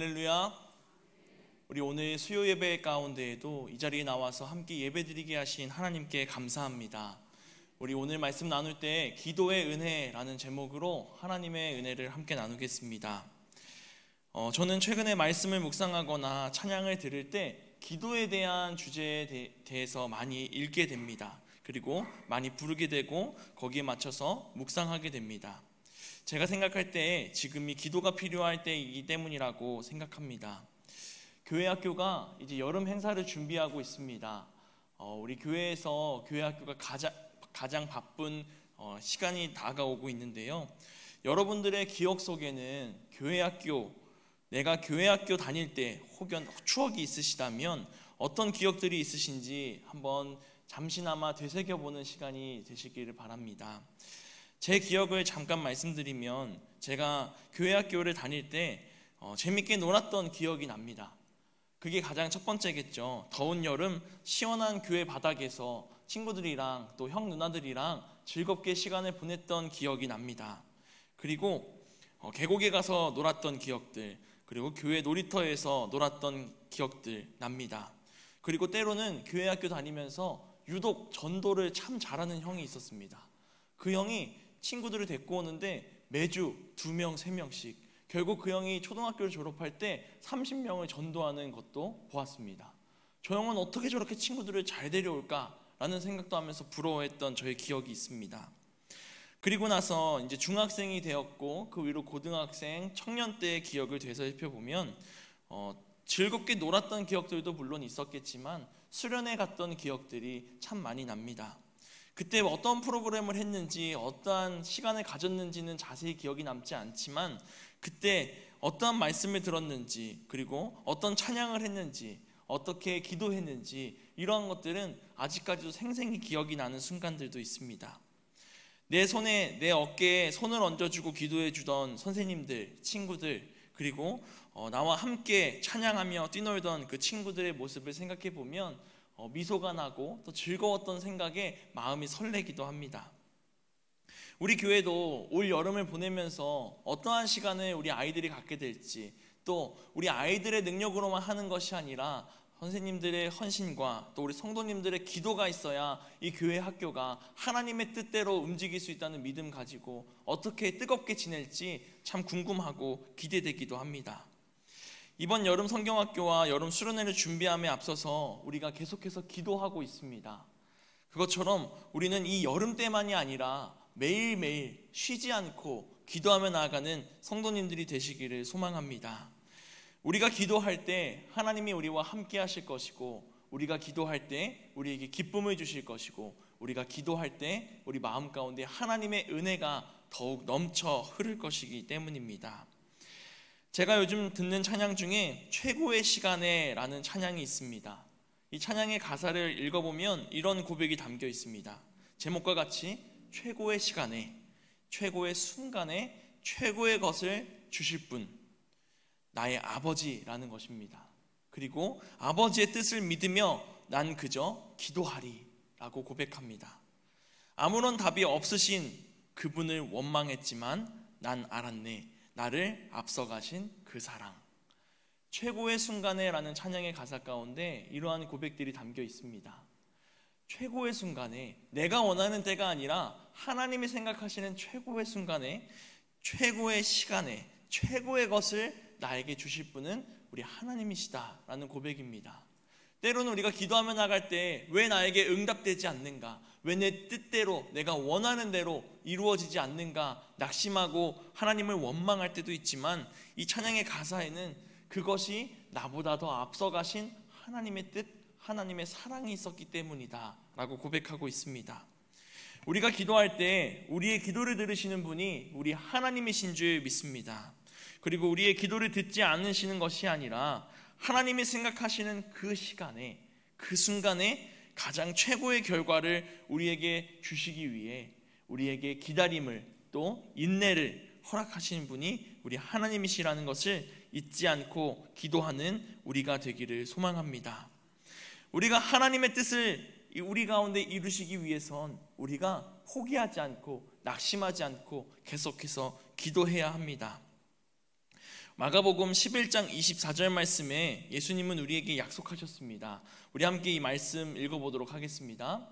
할렐루야. 우리 오늘 수요 예배 가운데에도 이 자리에 나와서 함께 예배드리게 하신 하나님께 감사합니다. 우리 오늘 말씀 나눌 때 기도의 은혜라는 제목으로 하나님의 은혜를 함께 나누겠습니다. 저는 최근에 말씀을 묵상하거나 찬양을 들을 때 기도에 대한 주제에 대해서 많이 읽게 됩니다. 그리고 많이 부르게 되고 거기에 맞춰서 묵상하게 됩니다. 제가 생각할 때 지금이 기도가 필요할 때이기 때문이라고 생각합니다. 교회 학교가 이제 여름 행사를 준비하고 있습니다. 우리 교회에서 교회 학교가 가장 바쁜 시간이 다가오고 있는데요. 여러분들의 기억 속에는 교회 학교, 내가 교회 학교 다닐 때 혹은 추억이 있으시다면 어떤 기억들이 있으신지 한번 잠시나마 되새겨보는 시간이 되시기를 바랍니다. 제 기억을 잠깐 말씀드리면 제가 교회 학교를 다닐 때 재밌게 놀았던 기억이 납니다. 그게 가장 첫 번째겠죠. 더운 여름 시원한 교회 바닥에서 친구들이랑 또 형 누나들이랑 즐겁게 시간을 보냈던 기억이 납니다. 그리고 계곡에 가서 놀았던 기억들, 그리고 교회 놀이터에서 놀았던 기억들 납니다. 그리고 때로는 교회 학교 다니면서 유독 전도를 참 잘하는 형이 있었습니다. 그 형이 친구들을 데리고 오는데 매주 2명, 3명씩 결국 그 형이 초등학교를 졸업할 때 30명을 전도하는 것도 보았습니다. 저 형은 어떻게 저렇게 친구들을 잘 데려올까? 라는 생각도 하면서 부러워했던 저의 기억이 있습니다. 그리고 나서 이제 중학생이 되었고 그 위로 고등학생, 청년 때의 기억을 되살펴보면 즐겁게 놀았던 기억들도 물론 있었겠지만 수련회 갔던 기억들이 참 많이 납니다. 그때 어떤 프로그램을 했는지 어떠한 시간을 가졌는지는 자세히 기억이 남지 않지만 그때 어떠한 말씀을 들었는지 그리고 어떤 찬양을 했는지 어떻게 기도했는지 이러한 것들은 아직까지도 생생히 기억이 나는 순간들도 있습니다. 내 손에 내 어깨에 손을 얹어주고 기도해주던 선생님들, 친구들 그리고 나와 함께 찬양하며 뛰놀던 그 친구들의 모습을 생각해보면 미소가 나고 또 즐거웠던 생각에 마음이 설레기도 합니다. 우리 교회도 올 여름을 보내면서 어떠한 시간을 우리 아이들이 갖게 될지 또 우리 아이들의 능력으로만 하는 것이 아니라 선생님들의 헌신과 또 우리 성도님들의 기도가 있어야 이 교회 학교가 하나님의 뜻대로 움직일 수 있다는 믿음 가지고 어떻게 뜨겁게 지낼지 참 궁금하고 기대되기도 합니다. 이번 여름 성경학교와 여름 수련회를 준비함에 앞서서 우리가 계속해서 기도하고 있습니다. 그것처럼 우리는 이 여름 때만이 아니라 매일매일 쉬지 않고 기도하며 나아가는 성도님들이 되시기를 소망합니다. 우리가 기도할 때 하나님이 우리와 함께 하실 것이고 우리가 기도할 때 우리에게 기쁨을 주실 것이고 우리가 기도할 때 우리 마음 가운데 하나님의 은혜가 더욱 넘쳐 흐를 것이기 때문입니다. 제가 요즘 듣는 찬양 중에 최고의 시간에 라는 찬양이 있습니다. 이 찬양의 가사를 읽어보면 이런 고백이 담겨 있습니다. 제목과 같이 최고의 시간에, 최고의 순간에 최고의 것을 주실 분, 나의 아버지라는 것입니다. 그리고 아버지의 뜻을 믿으며 난 그저 기도하리 라고 고백합니다. 아무런 답이 없으신 그분을 원망했지만 난 알았네. 나를 앞서가신 그 사랑. 최고의 순간에 라는 찬양의 가사 가운데 이러한 고백들이 담겨 있습니다. 최고의 순간에 내가 원하는 때가 아니라 하나님이 생각하시는 최고의 순간에 최고의 시간에 최고의 것을 나에게 주실 분은 우리 하나님이시다 라는 고백입니다. 때로는 우리가 기도하며 나갈 때 왜 나에게 응답되지 않는가, 왜 내 뜻대로 내가 원하는 대로 이루어지지 않는가 낙심하고 하나님을 원망할 때도 있지만 이 찬양의 가사에는 그것이 나보다 더 앞서가신 하나님의 뜻, 하나님의 사랑이 있었기 때문이다 라고 고백하고 있습니다. 우리가 기도할 때 우리의 기도를 들으시는 분이 우리 하나님이신 줄 믿습니다. 그리고 우리의 기도를 듣지 않으시는 것이 아니라 하나님이 생각하시는 그 시간에 그 순간에 가장 최고의 결과를 우리에게 주시기 위해 우리에게 기다림을 또 인내를 허락하시는 분이 우리 하나님이시라는 것을 잊지 않고 기도하는 우리가 되기를 소망합니다. 우리가 하나님의 뜻을 우리 가운데 이루시기 위해선 우리가 포기하지 않고 낙심하지 않고 계속해서 기도해야 합니다. 마가복음 11장 24절 말씀에 예수님은 우리에게 약속하셨습니다. 우리 함께 이 말씀 읽어보도록 하겠습니다.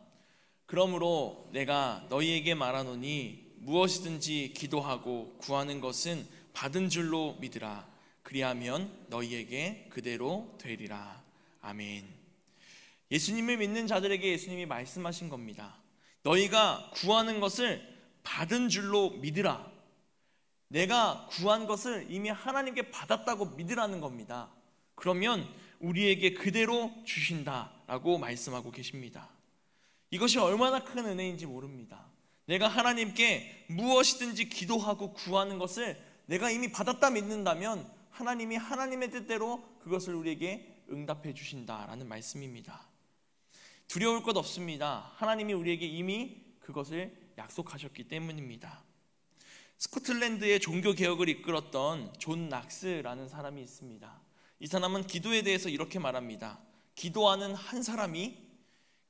그러므로 내가 너희에게 말하노니 무엇이든지 기도하고 구하는 것은 받은 줄로 믿으라. 그리하면 너희에게 그대로 되리라. 아멘. 예수님을 믿는 자들에게 예수님이 말씀하신 겁니다. 너희가 구하는 것을 받은 줄로 믿으라. 내가 구한 것을 이미 하나님께 받았다고 믿으라는 겁니다. 그러면 우리에게 그대로 주신다라고 말씀하고 계십니다. 이것이 얼마나 큰 은혜인지 모릅니다. 내가 하나님께 무엇이든지 기도하고 구하는 것을 내가 이미 받았다 믿는다면 하나님이 하나님의 뜻대로 그것을 우리에게 응답해 주신다라는 말씀입니다. 두려울 것 없습니다. 하나님이 우리에게 이미 그것을 약속하셨기 때문입니다. 스코틀랜드의 종교개혁을 이끌었던 존 낙스라는 사람이 있습니다. 이 사람은 기도에 대해서 이렇게 말합니다. 기도하는 한 사람이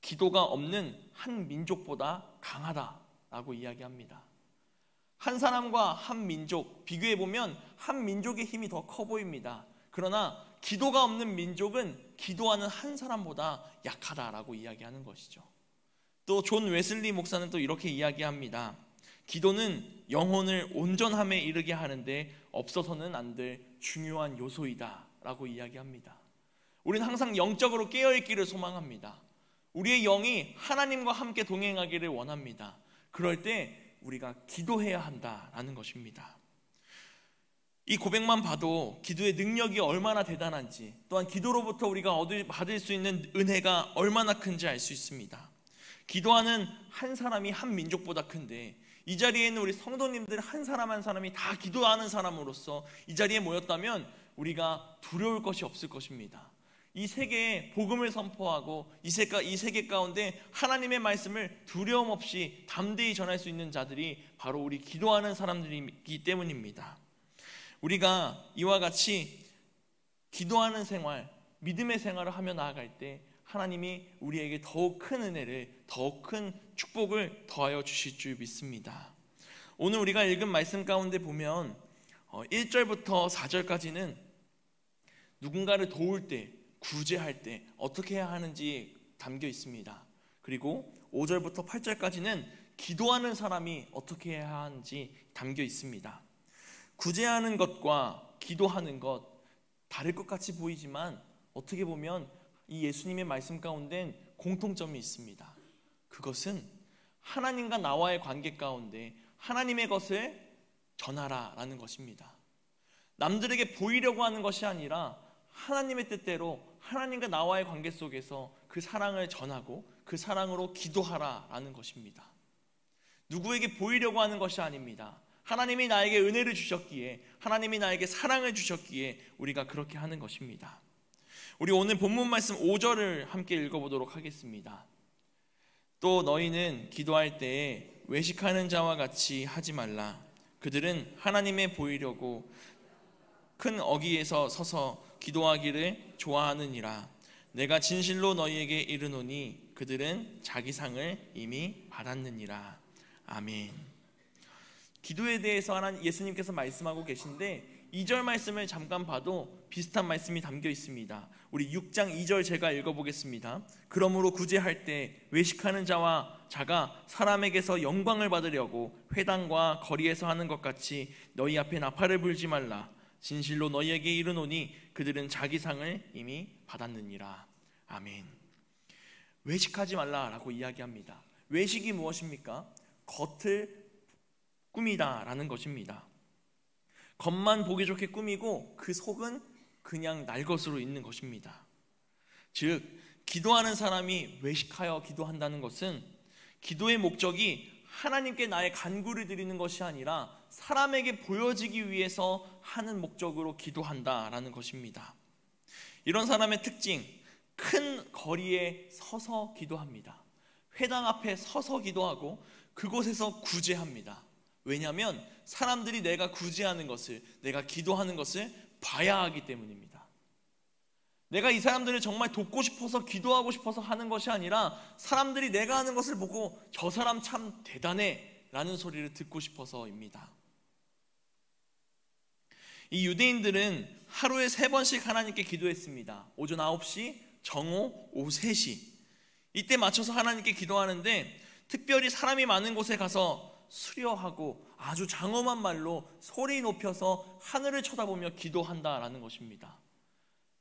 기도가 없는 한 민족보다 강하다라고 이야기합니다. 한 사람과 한 민족 비교해보면 한 민족의 힘이 더 커 보입니다. 그러나 기도가 없는 민족은 기도하는 한 사람보다 약하다라고 이야기하는 것이죠. 또 존 웨슬리 목사는 또 이렇게 이야기합니다. 기도는 영혼을 온전함에 이르게 하는데 없어서는 안 될 중요한 요소이다 라고 이야기합니다. 우리는 항상 영적으로 깨어있기를 소망합니다. 우리의 영이 하나님과 함께 동행하기를 원합니다. 그럴 때 우리가 기도해야 한다라는 것입니다. 이 고백만 봐도 기도의 능력이 얼마나 대단한지, 또한 기도로부터 우리가 받을 수 있는 은혜가 얼마나 큰지 알 수 있습니다. 기도하는 한 사람이 한 민족보다 큰데, 이 자리에 있는 우리 성도님들 한 사람 한 사람이 다 기도하는 사람으로서 이 자리에 모였다면 우리가 두려울 것이 없을 것입니다. 이 세계에 복음을 선포하고 이 세계 가운데 하나님의 말씀을 두려움 없이 담대히 전할 수 있는 자들이 바로 우리 기도하는 사람들이기 때문입니다. 우리가 이와 같이 기도하는 생활, 믿음의 생활을 하며 나아갈 때 하나님이 우리에게 더욱 큰 은혜를, 더욱 큰 축복을 더하여 주실 줄 믿습니다. 오늘 우리가 읽은 말씀 가운데 보면 1절부터 4절까지는 누군가를 도울 때, 구제할 때 어떻게 해야 하는지 담겨 있습니다. 그리고 5절부터 8절까지는 기도하는 사람이 어떻게 해야 하는지 담겨 있습니다. 구제하는 것과 기도하는 것 다를 것 같이 보이지만 어떻게 보면 이 예수님의 말씀 가운데는 공통점이 있습니다. 그것은 하나님과 나와의 관계 가운데 하나님의 것을 전하라라는 것입니다. 남들에게 보이려고 하는 것이 아니라 하나님의 뜻대로 하나님과 나와의 관계 속에서 그 사랑을 전하고 그 사랑으로 기도하라라는 것입니다. 누구에게 보이려고 하는 것이 아닙니다. 하나님이 나에게 은혜를 주셨기에, 하나님이 나에게 사랑을 주셨기에 우리가 그렇게 하는 것입니다. 우리 오늘 본문 말씀 5절을 함께 읽어보도록 하겠습니다. 또 너희는 기도할 때에 외식하는 자와 같이 하지 말라. 그들은 하나님에 보이려고 큰 어귀에서 서서 기도하기를 좋아하느니라. 내가 진실로 너희에게 이르노니 그들은 자기 상을 이미 받았느니라. 아멘. 기도에 대해서 예수님께서 말씀하고 계신데 2절 말씀을 잠깐 봐도 비슷한 말씀이 담겨 있습니다. 우리 6장 2절 제가 읽어보겠습니다. 그러므로 구제할 때 외식하는 자가 사람에게서 영광을 받으려고 회당과 거리에서 하는 것 같이 너희 앞에 나팔을 불지 말라. 진실로 너희에게 이르노니 그들은 자기 상을 이미 받았느니라. 아멘. 외식하지 말라라고 이야기합니다. 외식이 무엇입니까? 겉을 꾸미다라는 것입니다. 겉만 보기 좋게 꾸미고 그 속은 그냥 날 것으로 있는 것입니다. 즉 기도하는 사람이 외식하여 기도한다는 것은 기도의 목적이 하나님께 나의 간구를 드리는 것이 아니라 사람에게 보여지기 위해서 하는 목적으로 기도한다라는 것입니다. 이런 사람의 특징, 큰 거리에 서서 기도합니다. 회당 앞에 서서 기도하고 그곳에서 구제합니다. 왜냐하면 사람들이 내가 구제하는 것을, 내가 기도하는 것을 봐야 하기 때문입니다. 내가 이 사람들을 정말 돕고 싶어서 기도하고 싶어서 하는 것이 아니라 사람들이 내가 하는 것을 보고 저 사람 참 대단해 라는 소리를 듣고 싶어서입니다. 이 유대인들은 하루에 3번씩 하나님께 기도했습니다. 오전 9시, 정오, 오후 3시. 이때 맞춰서 하나님께 기도하는데 특별히 사람이 많은 곳에 가서 수려하고 아주 장엄한 말로 소리 높여서 하늘을 쳐다보며 기도한다라는 것입니다.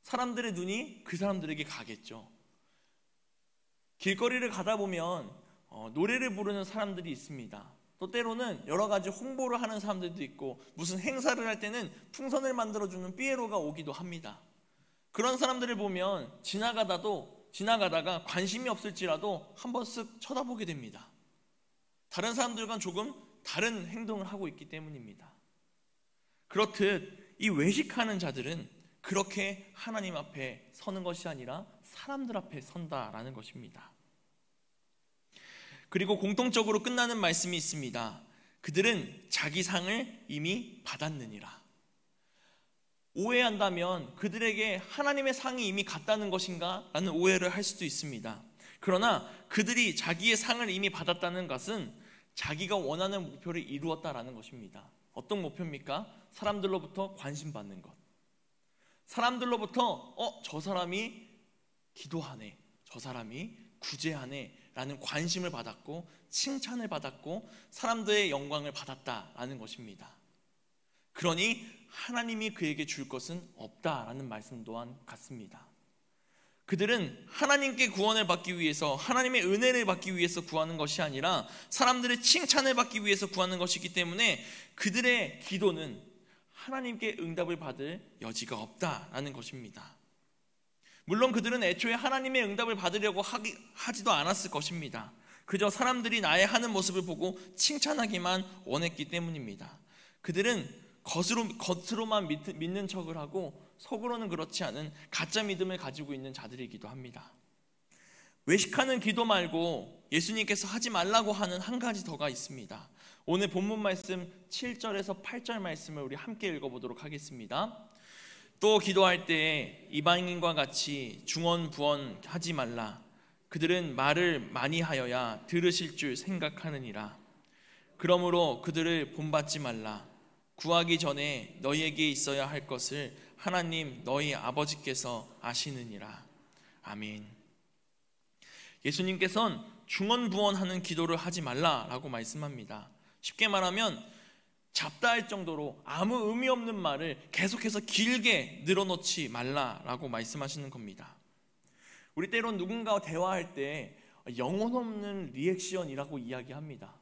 사람들의 눈이 그 사람들에게 가겠죠. 길거리를 가다 보면 노래를 부르는 사람들이 있습니다. 또 때로는 여러 가지 홍보를 하는 사람들도 있고 무슨 행사를 할 때는 풍선을 만들어주는 삐에로가 오기도 합니다. 그런 사람들을 보면 지나가다가 관심이 없을지라도 한 번 쓱 쳐다보게 됩니다. 다른 사람들과는 조금 다른 행동을 하고 있기 때문입니다. 그렇듯 이 외식하는 자들은 그렇게 하나님 앞에 서는 것이 아니라 사람들 앞에 선다라는 것입니다. 그리고 공통적으로 끝나는 말씀이 있습니다. 그들은 자기 상을 이미 받았느니라. 오해한다면 그들에게 하나님의 상이 이미 갔다는 것인가? 라는 오해를 할 수도 있습니다. 그러나 그들이 자기의 상을 이미 받았다는 것은 자기가 원하는 목표를 이루었다라는 것입니다. 어떤 목표입니까? 사람들로부터 관심받는 것. 사람들로부터 저 사람이 기도하네, 저 사람이 구제하네 라는 관심을 받았고 칭찬을 받았고 사람들의 영광을 받았다라는 것입니다. 그러니 하나님이 그에게 줄 것은 없다라는 말씀 또한 같습니다. 그들은 하나님께 구원을 받기 위해서, 하나님의 은혜를 받기 위해서 구하는 것이 아니라 사람들의 칭찬을 받기 위해서 구하는 것이기 때문에 그들의 기도는 하나님께 응답을 받을 여지가 없다라는 것입니다. 물론 그들은 애초에 하나님의 응답을 받으려고 하지도 않았을 것입니다. 그저 사람들이 나의 하는 모습을 보고 칭찬하기만 원했기 때문입니다. 그들은 겉으로만 믿는 척을 하고 속으로는 그렇지 않은 가짜 믿음을 가지고 있는 자들이기도 합니다. 외식하는 기도 말고 예수님께서 하지 말라고 하는 한 가지 더가 있습니다. 오늘 본문 말씀 7절에서 8절 말씀을 우리 함께 읽어보도록 하겠습니다. 또 기도할 때 이방인과 같이 중언부언 하지 말라. 그들은 말을 많이 하여야 들으실 줄 생각하느니라. 그러므로 그들을 본받지 말라. 구하기 전에 너희에게 있어야 할 것을 하나님 너희 아버지께서 아시느니라. 아멘. 예수님께서는 중언부언하는 기도를 하지 말라라고 말씀합니다. 쉽게 말하면 잡다할 정도로 아무 의미 없는 말을 계속해서 길게 늘어놓지 말라라고 말씀하시는 겁니다. 우리 때론 누군가와 대화할 때 영혼 없는 리액션이라고 이야기합니다.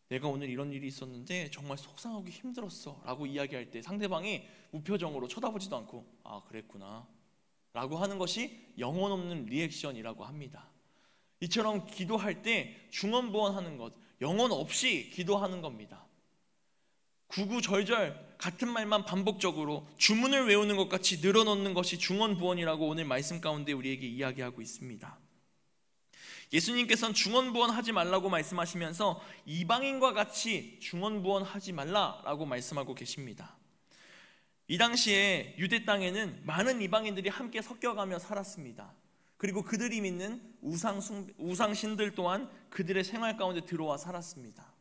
내가 오늘 이런 일이 있었는데 정말 속상하고 힘들었어 라고 이야기할 때 상대방이 무표정으로 쳐다보지도 않고 아 그랬구나 라고 하는 것이 영혼 없는 리액션이라고 합니다. 이처럼 기도할 때 중언부언하는 것, 영혼 없이 기도하는 겁니다. 구구절절 같은 말만 반복적으로 주문을 외우는 것 같이 늘어놓는 것이 중언부언이라고 오늘 말씀 가운데 우리에게 이야기하고 있습니다. 예수님께서는 중언부언하지 말라고 말씀하시면서 이방인과 같이 중언부언하지 말라라고 말씀하고 계십니다. 이 당시에 유대 땅에는 많은 이방인들이 함께 섞여가며 살았습니다. 그리고 그들이 믿는 우상신들 또한 그들의 생활 가운데 들어와 살았습니다.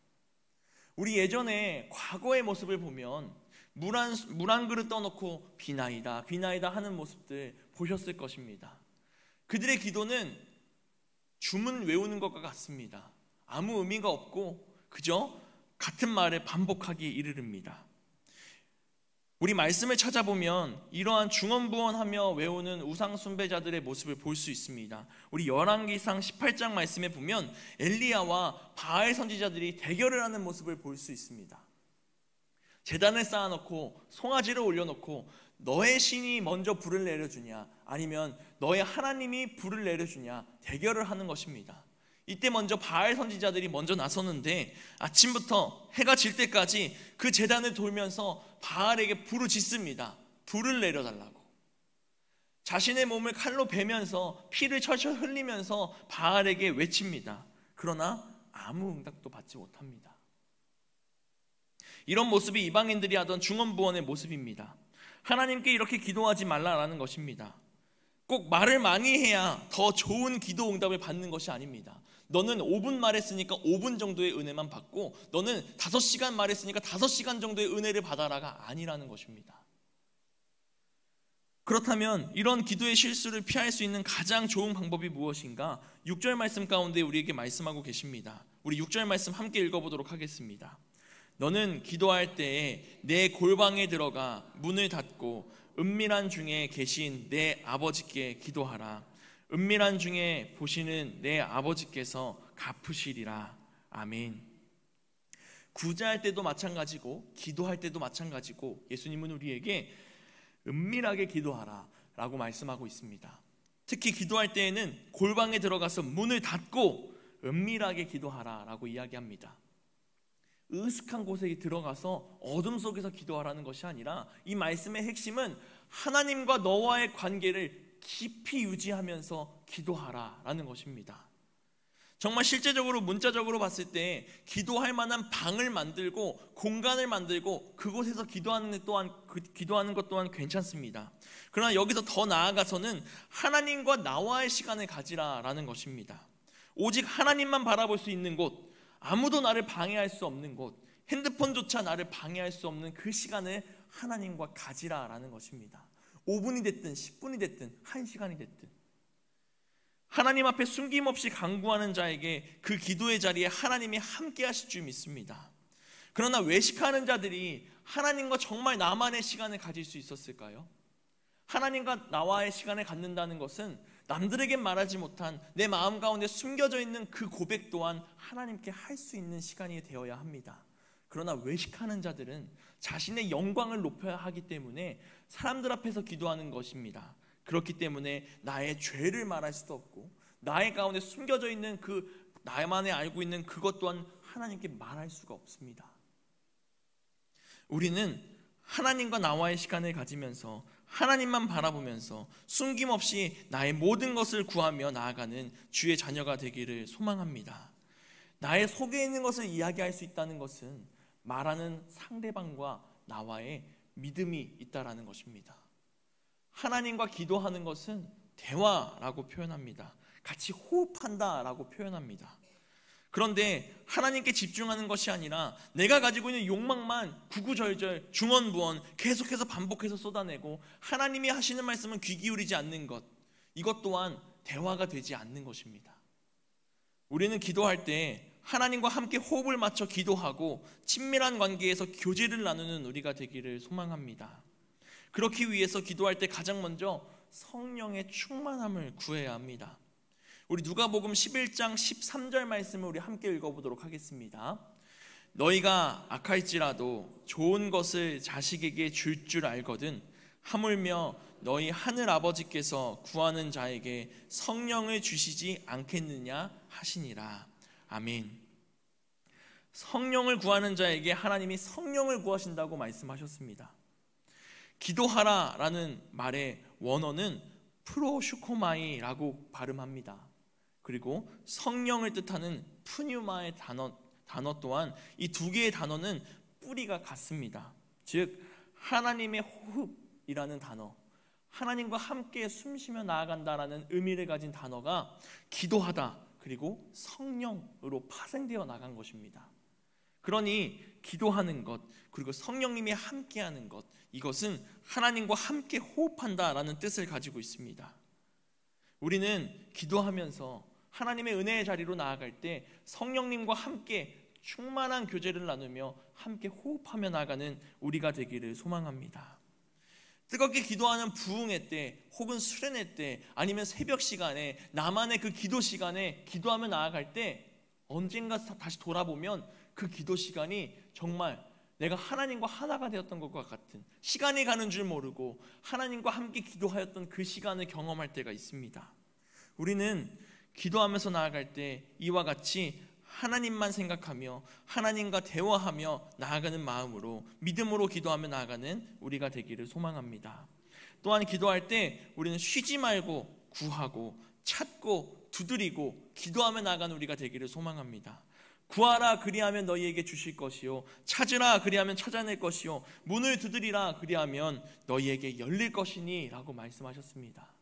우리 예전에 과거의 모습을 보면 물 한 그릇 떠놓고 비나이다 하는 모습들 보셨을 것입니다. 그들의 기도는 주문 외우는 것과 같습니다. 아무 의미가 없고 그저 같은 말을 반복하기에 이르릅니다. 우리 말씀을 찾아보면 이러한 중언부언하며 외우는 우상 숭배자들의 모습을 볼 수 있습니다. 우리 열왕기상 18장 말씀에 보면 엘리야와 바알 선지자들이 대결을 하는 모습을 볼 수 있습니다. 제단을 쌓아놓고 송아지를 올려놓고 너의 신이 먼저 불을 내려주냐 아니면 너의 하나님이 불을 내려주냐 대결을 하는 것입니다. 이때 먼저 바알 선지자들이 먼저 나섰는데 아침부터 해가 질 때까지 그 제단을 돌면서 바알에게 부르짖습니다. 불을 내려달라고. 자신의 몸을 칼로 베면서 피를 철철 흘리면서 바알에게 외칩니다. 그러나 아무 응답도 받지 못합니다. 이런 모습이 이방인들이 하던 중언부언의 모습입니다. 하나님께 이렇게 기도하지 말라라는 것입니다. 꼭 말을 많이 해야 더 좋은 기도 응답을 받는 것이 아닙니다. 너는 5분 말했으니까 5분 정도의 은혜만 받고 너는 5시간 말했으니까 5시간 정도의 은혜를 받아라가 아니라는 것입니다. 그렇다면 이런 기도의 실수를 피할 수 있는 가장 좋은 방법이 무엇인가? 6절 말씀 가운데 우리에게 말씀하고 계십니다. 우리 6절 말씀 함께 읽어보도록 하겠습니다. 너는 기도할 때에 내 골방에 들어가 문을 닫고 은밀한 중에 계신 내 아버지께 기도하라. 은밀한 중에 보시는 내 아버지께서 갚으시리라. 아멘. 구제할 때도 마찬가지고 기도할 때도 마찬가지고 예수님은 우리에게 은밀하게 기도하라 라고 말씀하고 있습니다. 특히 기도할 때에는 골방에 들어가서 문을 닫고 은밀하게 기도하라 라고 이야기합니다. 으슥한 곳에 들어가서 어둠 속에서 기도하라는 것이 아니라 이 말씀의 핵심은 하나님과 너와의 관계를 깊이 유지하면서 기도하라 라는 것입니다. 정말 실제적으로 문자적으로 봤을 때 기도할 만한 방을 만들고 공간을 만들고 그곳에서 기도하는 것 또한 괜찮습니다. 그러나 여기서 더 나아가서는 하나님과 나와의 시간을 가지라라는 것입니다. 오직 하나님만 바라볼 수 있는 곳, 아무도 나를 방해할 수 없는 곳, 핸드폰조차 나를 방해할 수 없는 그 시간을 하나님과 가지라라는 것입니다. 5분이 됐든 10분이 됐든 1시간이 됐든 하나님 앞에 숨김없이 간구하는 자에게 그 기도의 자리에 하나님이 함께 하실 줄 믿습니다. 그러나 외식하는 자들이 하나님과 정말 나만의 시간을 가질 수 있었을까요? 하나님과 나와의 시간을 갖는다는 것은 남들에게 말하지 못한 내 마음 가운데 숨겨져 있는 그 고백 또한 하나님께 할 수 있는 시간이 되어야 합니다. 그러나 외식하는 자들은 자신의 영광을 높여야 하기 때문에 사람들 앞에서 기도하는 것입니다. 그렇기 때문에 나의 죄를 말할 수도 없고 나의 가운데 숨겨져 있는 그 나만이 알고 있는 그것 또한 하나님께 말할 수가 없습니다. 우리는 하나님과 나와의 시간을 가지면서 하나님만 바라보면서 숨김없이 나의 모든 것을 구하며 나아가는 주의 자녀가 되기를 소망합니다. 나의 속에 있는 것을 이야기할 수 있다는 것은 말하는 상대방과 나와의 믿음이 있다라는 것입니다. 하나님과 기도하는 것은 대화라고 표현합니다. 같이 호흡한다라고 표현합니다. 그런데 하나님께 집중하는 것이 아니라 내가 가지고 있는 욕망만 구구절절 중언부언 계속해서 반복해서 쏟아내고 하나님이 하시는 말씀은 귀 기울이지 않는 것, 이것 또한 대화가 되지 않는 것입니다. 우리는 기도할 때 하나님과 함께 호흡을 맞춰 기도하고 친밀한 관계에서 교제를 나누는 우리가 되기를 소망합니다. 그렇기 위해서 기도할 때 가장 먼저 성령의 충만함을 구해야 합니다. 우리 누가복음 11장 13절 말씀을 우리 함께 읽어보도록 하겠습니다. 너희가 악할지라도 좋은 것을 자식에게 줄 알거든 하물며 너희 하늘 아버지께서 구하는 자에게 성령을 주시지 않겠느냐 하시니라. 아멘. 성령을 구하는 자에게 하나님이 성령을 구하신다고 말씀하셨습니다. 기도하라라는 말의 원어는 프로슈코마이라고 발음합니다. 그리고 성령을 뜻하는 푸뉴마의 단어 또한 이 두 개의 단어는 뿌리가 같습니다. 즉 하나님의 호흡이라는 단어, 하나님과 함께 숨쉬며 나아간다라는 의미를 가진 단어가 기도하다 그리고 성령으로 파생되어 나간 것입니다. 그러니 기도하는 것 그리고 성령님이 함께하는 것, 이것은 하나님과 함께 호흡한다라는 뜻을 가지고 있습니다. 우리는 기도하면서 하나님의 은혜의 자리로 나아갈 때 성령님과 함께 충만한 교제를 나누며 함께 호흡하며 나아가는 우리가 되기를 소망합니다. 뜨겁게 기도하는 부흥회 때 혹은 수련회 때 아니면 새벽 시간에 나만의 그 기도 시간에 기도하며 나아갈 때 언젠가 다시 돌아보면 그 기도 시간이 정말 내가 하나님과 하나가 되었던 것과 같은, 시간이 가는 줄 모르고 하나님과 함께 기도하였던 그 시간을 경험할 때가 있습니다. 우리는 기도하면서 나아갈 때 이와 같이 하나님만 생각하며 하나님과 대화하며 나아가는 마음으로 믿음으로 기도하며 나아가는 우리가 되기를 소망합니다. 또한 기도할 때 우리는 쉬지 말고 구하고 찾고 두드리고 기도하며 나아가는 우리가 되기를 소망합니다. 구하라 그리하면 너희에게 주실 것이요 찾으라 그리하면 찾아낼 것이요 문을 두드리라 그리하면 너희에게 열릴 것이니 라고 말씀하셨습니다.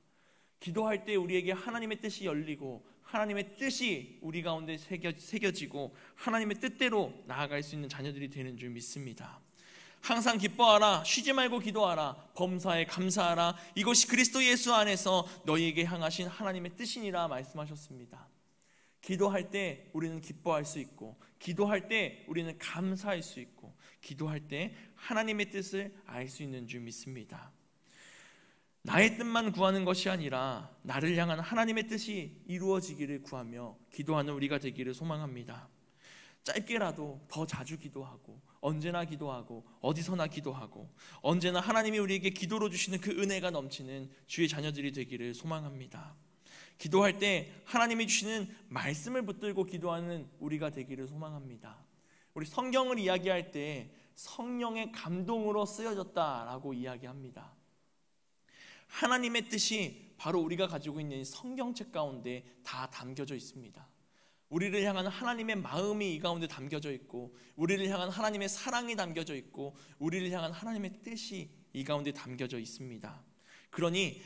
기도할 때 우리에게 하나님의 뜻이 열리고 하나님의 뜻이 우리 가운데 새겨지고 하나님의 뜻대로 나아갈 수 있는 자녀들이 되는 줄 믿습니다. 항상 기뻐하라, 쉬지 말고 기도하라, 범사에 감사하라, 이것이 그리스도 예수 안에서 너희에게 향하신 하나님의 뜻이니라 말씀하셨습니다. 기도할 때 우리는 기뻐할 수 있고, 기도할 때 우리는 감사할 수 있고, 기도할 때 하나님의 뜻을 알 수 있는 줄 믿습니다. 나의 뜻만 구하는 것이 아니라 나를 향한 하나님의 뜻이 이루어지기를 구하며 기도하는 우리가 되기를 소망합니다. 짧게라도 더 자주 기도하고, 언제나 기도하고, 어디서나 기도하고, 언제나 하나님이 우리에게 기도로 주시는 그 은혜가 넘치는 주의 자녀들이 되기를 소망합니다. 기도할 때 하나님이 주시는 말씀을 붙들고 기도하는 우리가 되기를 소망합니다. 우리 성경을 이야기할 때 성령의 감동으로 쓰여졌다라고 이야기합니다. 하나님의 뜻이 바로 우리가 가지고 있는 성경책 가운데 다 담겨져 있습니다. 우리를 향한 하나님의 마음이 이 가운데 담겨져 있고, 우리를 향한 하나님의 사랑이 담겨져 있고, 우리를 향한 하나님의 뜻이 이 가운데 담겨져 있습니다. 그러니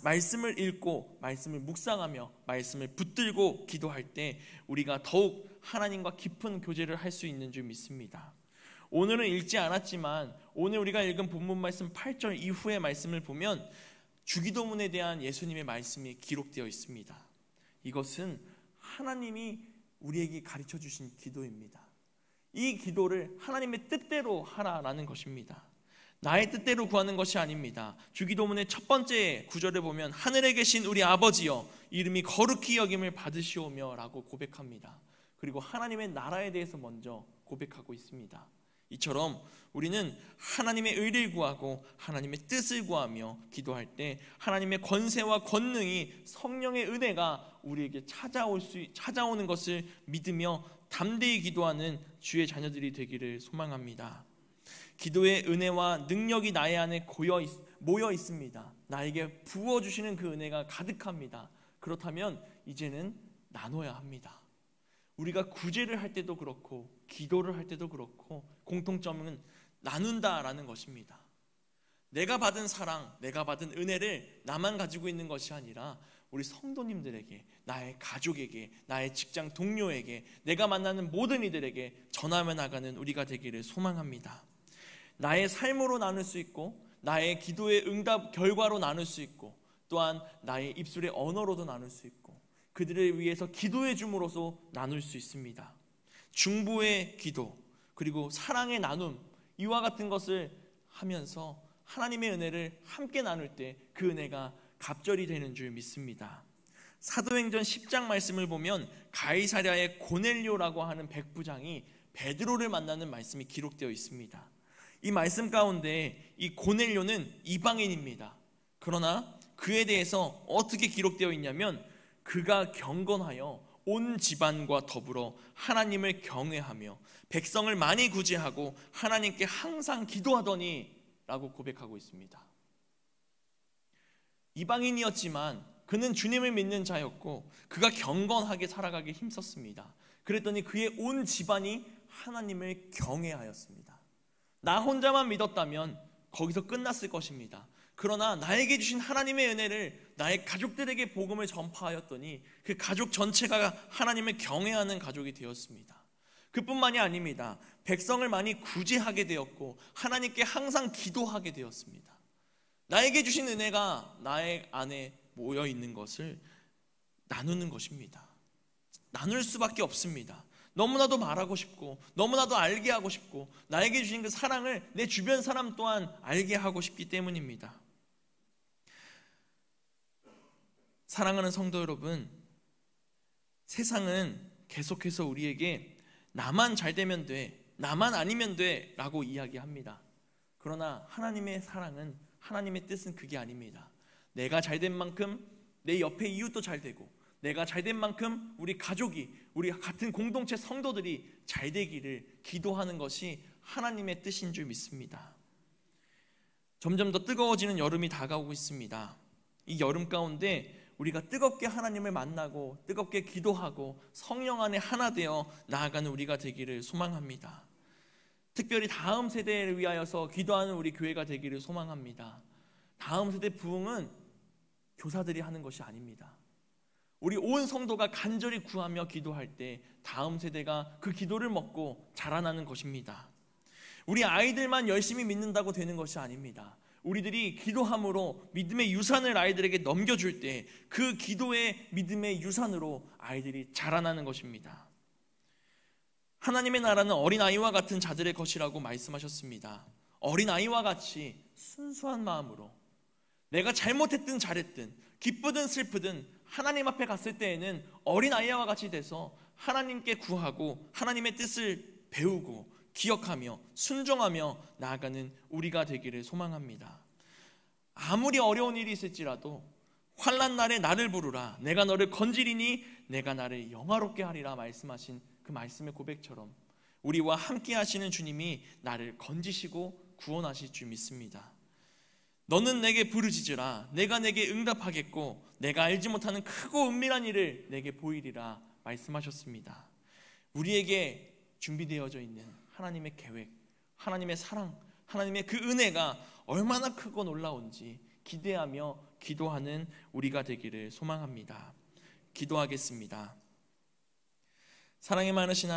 말씀을 읽고 말씀을 묵상하며 말씀을 붙들고 기도할 때 우리가 더욱 하나님과 깊은 교제를 할 수 있는 줄 믿습니다. 오늘은 읽지 않았지만 오늘 우리가 읽은 본문 말씀 8절 이후의 말씀을 보면 주기도문에 대한 예수님의 말씀이 기록되어 있습니다. 이것은 하나님이 우리에게 가르쳐 주신 기도입니다. 이 기도를 하나님의 뜻대로 하라라는 것입니다. 나의 뜻대로 구하는 것이 아닙니다. 주기도문의 첫 번째 구절을 보면 하늘에 계신 우리 아버지여 이름이 거룩히 여김을 받으시오며 라고 고백합니다. 그리고 하나님의 나라에 대해서 먼저 고백하고 있습니다. 이처럼 우리는 하나님의 의를 구하고 하나님의 뜻을 구하며 기도할 때 하나님의 권세와 권능이, 성령의 은혜가 우리에게 찾아오는 것을 믿으며 담대히 기도하는 주의 자녀들이 되기를 소망합니다. 기도의 은혜와 능력이 나의 안에 모여 있습니다. 나에게 부어주시는 그 은혜가 가득합니다. 그렇다면 이제는 나눠야 합니다. 우리가 구제를 할 때도 그렇고 기도를 할 때도 그렇고 공통점은 나눈다라는 것입니다. 내가 받은 사랑, 내가 받은 은혜를 나만 가지고 있는 것이 아니라 우리 성도님들에게, 나의 가족에게, 나의 직장 동료에게, 내가 만나는 모든 이들에게 전하며 나가는 우리가 되기를 소망합니다. 나의 삶으로 나눌 수 있고, 나의 기도의 응답 결과로 나눌 수 있고, 또한 나의 입술의 언어로도 나눌 수 있고, 그들을 위해서 기도해 줌으로써 나눌 수 있습니다. 중보의 기도, 그리고 사랑의 나눔, 이와 같은 것을 하면서 하나님의 은혜를 함께 나눌 때 그 은혜가 갑절이 되는 줄 믿습니다. 사도행전 10장 말씀을 보면 가이사랴의 고넬료라고 하는 백부장이 베드로를 만나는 말씀이 기록되어 있습니다. 이 말씀 가운데 이 고넬료는 이방인입니다. 그러나 그에 대해서 어떻게 기록되어 있냐면 그가 경건하여 온 집안과 더불어 하나님을 경외하며 백성을 많이 구제하고 하나님께 항상 기도하더니 라고 고백하고 있습니다. 이방인이었지만 그는 주님을 믿는 자였고 그가 경건하게 살아가기 힘썼습니다. 그랬더니 그의 온 집안이 하나님을 경외하였습니다. 나 혼자만 믿었다면 거기서 끝났을 것입니다. 그러나 나에게 주신 하나님의 은혜를 나의 가족들에게 복음을 전파하였더니 그 가족 전체가 하나님을 경외하는 가족이 되었습니다. 그뿐만이 아닙니다. 백성을 많이 구제하게 되었고 하나님께 항상 기도하게 되었습니다. 나에게 주신 은혜가 나의 안에 모여 있는 것을 나누는 것입니다. 나눌 수밖에 없습니다. 너무나도 말하고 싶고 너무나도 알게 하고 싶고 나에게 주신 그 사랑을 내 주변 사람 또한 알게 하고 싶기 때문입니다. 사랑하는 성도 여러분, 세상은 계속해서 우리에게 나만 잘 되면 돼, 나만 아니면 돼 라고 이야기합니다. 그러나 하나님의 사랑은, 하나님의 뜻은 그게 아닙니다. 내가 잘된 만큼 내 옆에 이웃도 잘 되고, 내가 잘된 만큼 우리 가족이, 우리 같은 공동체 성도들이 잘 되기를 기도하는 것이 하나님의 뜻인 줄 믿습니다. 점점 더 뜨거워지는 여름이 다가오고 있습니다. 이 여름 가운데 우리가 뜨겁게 하나님을 만나고 뜨겁게 기도하고 성령 안에 하나 되어 나아가는 우리가 되기를 소망합니다. 특별히 다음 세대를 위하여서 기도하는 우리 교회가 되기를 소망합니다. 다음 세대 부흥은 교사들이 하는 것이 아닙니다. 우리 온 성도가 간절히 구하며 기도할 때 다음 세대가 그 기도를 먹고 자라나는 것입니다. 우리 아이들만 열심히 믿는다고 되는 것이 아닙니다. 우리들이 기도함으로 믿음의 유산을 아이들에게 넘겨줄 때 그 기도의 믿음의 유산으로 아이들이 자라나는 것입니다. 하나님의 나라는 어린아이와 같은 자들의 것이라고 말씀하셨습니다. 어린아이와 같이 순수한 마음으로 내가 잘못했든 잘했든 기쁘든 슬프든 하나님 앞에 갔을 때에는 어린아이와 같이 돼서 하나님께 구하고 하나님의 뜻을 배우고 기억하며 순종하며 나아가는 우리가 되기를 소망합니다. 아무리 어려운 일이 있을지라도 환난 날에 나를 부르라, 내가 너를 건지리니 내가 나를 영화롭게 하리라 말씀하신 그 말씀의 고백처럼 우리와 함께 하시는 주님이 나를 건지시고 구원하실 줄 믿습니다. 너는 내게 부르짖으라, 내가 내게 응답하겠고 내가 알지 못하는 크고 은밀한 일을 내게 보이리라 말씀하셨습니다. 우리에게 준비되어져 있는 하나님의 계획, 하나님의 사랑, 하나님의 그 은혜가 얼마나 크고 놀라운지 기대하며 기도하는 우리가 되기를 소망합니다. 기도하겠습니다. 사랑이 많으신 하나님,